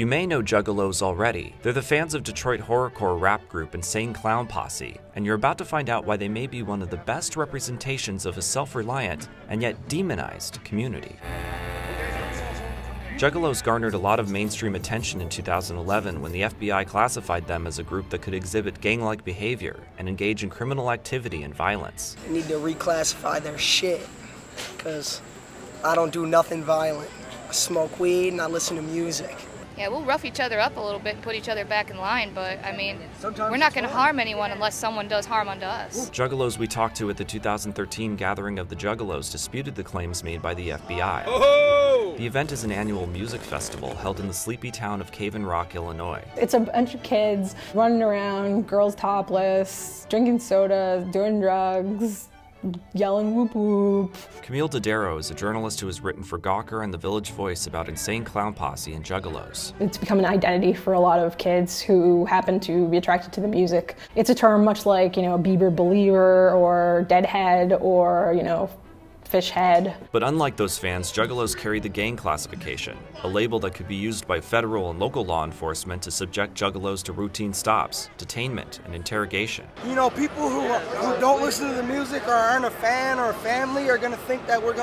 You may know Juggalos already. They're the fans of Detroit horrorcore rap group Insane Clown Posse, and you're about to find out why they may be one of the best representations of a self-reliant and yet demonized community. Juggalos garnered a lot of mainstream attention in 2011 when the FBI classified them as a group that could exhibit gang-like behavior and engage in criminal activity and violence. They need to reclassify their shit, because I don't do nothing violent. I smoke weed and I listen to music. Yeah, we'll rough each other up a little bit and put each other back in line, but I mean, we're not going to harm anyone unless someone does harm unto us. Juggalos we talked to at the 2013 gathering of the Juggalos disputed the claims made by the FBI. Oh! The event is an annual music festival held in the sleepy town of Cave in Rock, Illinois. It's a bunch of kids running around, girls topless, drinking soda, doing drugs, yelling whoop whoop. Camille Dodaro is a journalist who has written for Gawker and The Village Voice about Insane Clown Posse and Juggalos. It's become an identity for a lot of kids who happen to be attracted to the music. It's a term much like, Bieber believer or deadhead or, fish head. But unlike those fans, Juggalos carry the gang classification, a label that could be used by federal and local law enforcement to subject Juggalos to routine stops, detainment, and interrogation. People who don't listen to the music or aren't a fan or a family are going to think that we're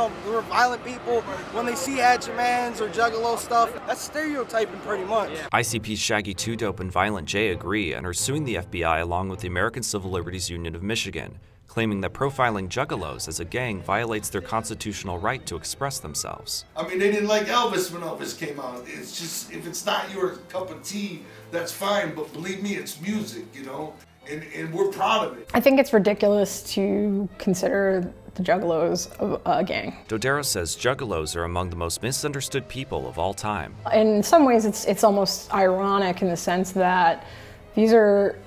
violent people when they see Hatchet Mans or Juggalo stuff. That's stereotyping pretty much. ICP's Shaggy 2 Dope and Violent J agree and are suing the FBI along with the American Civil Liberties Union of Michigan, claiming that profiling Juggalos as a gang violates their constitutional right to express themselves. I mean, they didn't like Elvis when Elvis came out. It's just, if it's not your cup of tea, that's fine, but believe me, it's music, and we're proud of it. I think it's ridiculous to consider the Juggalos a gang. Dodaro says Juggalos are among the most misunderstood people of all time. In some ways, it's almost ironic in the sense that these are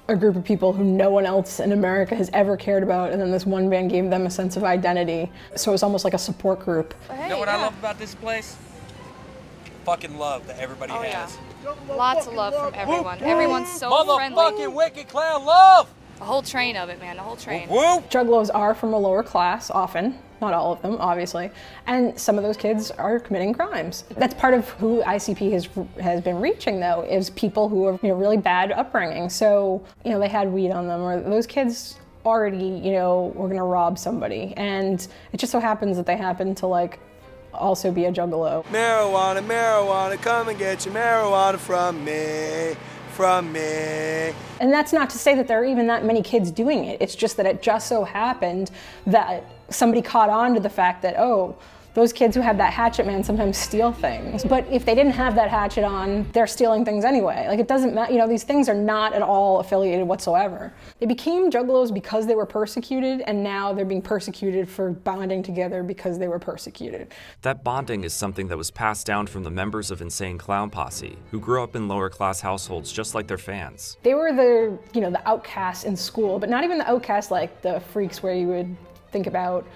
a group of people who no one else in America has ever cared about, and then this one band gave them a sense of identity. So it's almost like a support group. You know what I love about this place? Fucking love that everybody has. Yeah. Lots of love from everyone. Everyone's so friendly. Motherfucking wicked clown love! A whole train of it, man, a whole train. Whoop! Juggalos are from a lower class, often. Not all of them, obviously. And some of those kids are committing crimes. That's part of who ICP has been reaching, though, is people who have really bad upbringing. So, they had weed on them, or those kids already, were gonna rob somebody. And it just so happens that they happen to, also be a Juggalo. Marijuana, marijuana, come and get your marijuana from me. And that's not to say that there are even that many kids doing it. It's just that it just so happened that somebody caught on to the fact that, those kids who have that hatchet man sometimes steal things. But if they didn't have that hatchet on, they're stealing things anyway. It doesn't matter, these things are not at all affiliated whatsoever. They became Juggalos because they were persecuted, and now they're being persecuted for bonding together because they were persecuted. That bonding is something that was passed down from the members of Insane Clown Posse, who grew up in lower class households just like their fans. They were the outcasts in school, but not even the outcasts like the freaks where you would think about,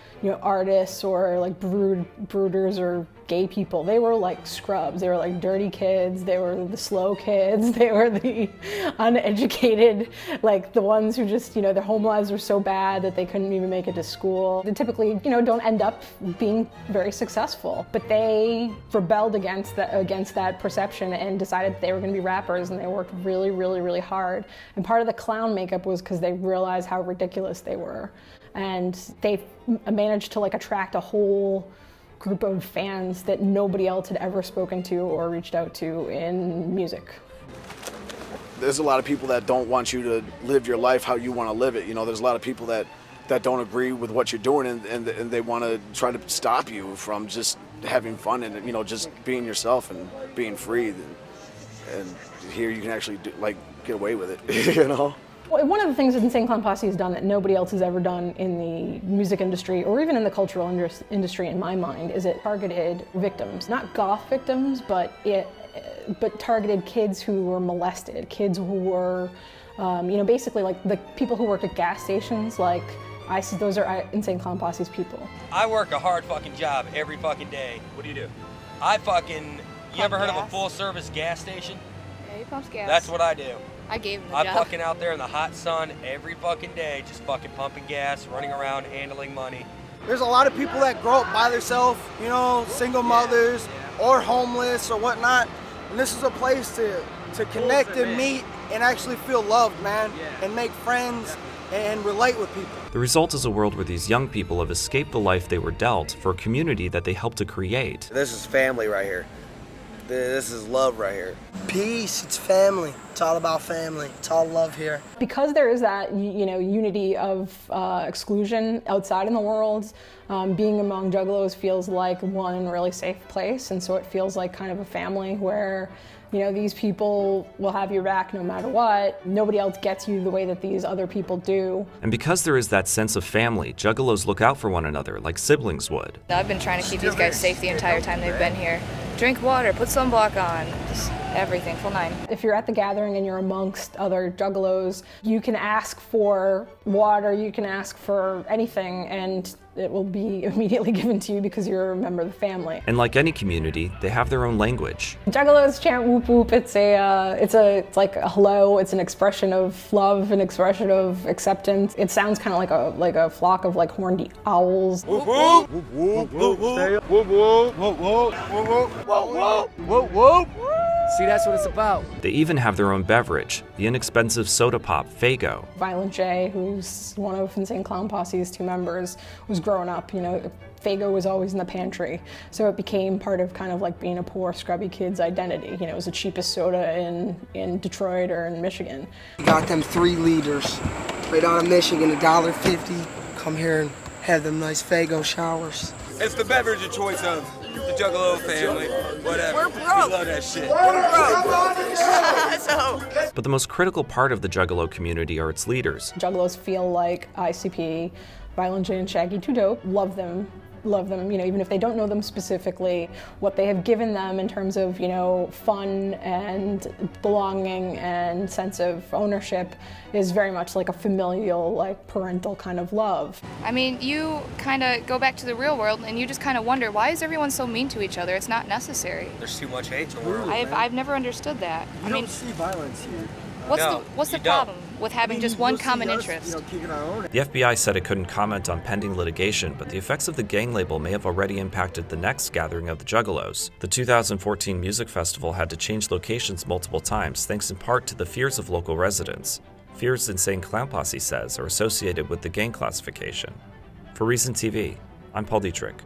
artists or brooders or gay people. They were scrubs. They were dirty kids. They were the slow kids. They were the uneducated, the ones who just, their home lives were so bad that they couldn't even make it to school. They typically, don't end up being very successful. But they rebelled against that perception and decided that they were going to be rappers, and they worked really, really, really hard. And part of the clown makeup was because they realized how ridiculous they were. And they managed to attract a whole group of fans that nobody else had ever spoken to or reached out to in music. There's a lot of people that don't want you to live your life how you want to live it. There's a lot of people that don't agree with what you're doing, and they want to try to stop you from just having fun and just being yourself and being free. And here you can actually get away with it. Well, one of the things that Insane Clown Posse has done that nobody else has ever done in the music industry or even in the cultural industry, in my mind, is it targeted victims. Not goth victims, but targeted kids who were molested, kids who were, basically the people who work at gas stations. Those are Insane Clown Posse's people. I work a hard fucking job every fucking day. What do you do? You ever heard of a full service gas station? Yeah, he pumps gas. That's what I do. I gave him the I'm job. fucking out there in the hot sun every fucking day, just fucking pumping gas, running around, handling money. There's a lot of people that grow up by themselves, single mothers or homeless or whatnot. And this is a place to connect and meet and actually feel loved, man, and make friends and relate with people. The result is a world where these young people have escaped the life they were dealt for a community that they helped to create. This is family right here. This is love right here. Peace, it's family. It's all about family. It's all love here. Because there is that, unity of exclusion outside in the world, being among Juggalos feels like one really safe place, and so it feels like kind of a family where, these people will have your back no matter what. Nobody else gets you the way that these other people do. And because there is that sense of family, Juggalos look out for one another like siblings would. I've been trying to keep these guys safe the entire time they've been here. Drink water, put sunblock on, just everything, full 9. If you're at the gathering and you're amongst other Juggalos, you can ask for water, you can ask for anything, and it will be immediately given to you because you're a member of the family. And like any community, they have their own language. Juggalos chant whoop whoop. It's like a hello. It's an expression of love, an expression of acceptance. It sounds kind of like a flock of like horned owls. Whoop whoop whoop whoop whoop whoop whoop whoop whoop whoop whoop. See, that's what it's about. They even have their own beverage, the inexpensive soda pop, Faygo. Violent J, who's one of Insane Clown Posse's 2 members, was growing up, Faygo was always in the pantry. So it became part of kind of like being a poor, scrubby kid's identity. It was the cheapest soda in Detroit or in Michigan. We got them 3 liters right out of Michigan, $1.50. Come here and have them nice Faygo showers. It's the beverage of choice of the Juggalo family, whatever. We're broke. We love that shit. We're broke. But the most critical part of the Juggalo community are its leaders. Juggalos feel like ICP, Violent J and Shaggy 2 Dope, love them, even if they don't know them specifically. What they have given them in terms of, fun and belonging and sense of ownership is very much like a familial, like parental kind of love. I mean, you kind of go back to the real world and you just kind of wonder, why is everyone so mean to each other? It's not necessary. There's too much hate in the world. I've never understood that. You don't see violence here. What's the problem with having just one common interest? The FBI said it couldn't comment on pending litigation, but the effects of the gang label may have already impacted the next gathering of the Juggalos. The 2014 music festival had to change locations multiple times, thanks in part to the fears of local residents. Fears Insane Clown Posse says are associated with the gang classification. For Reason TV, I'm Paul Dietrich.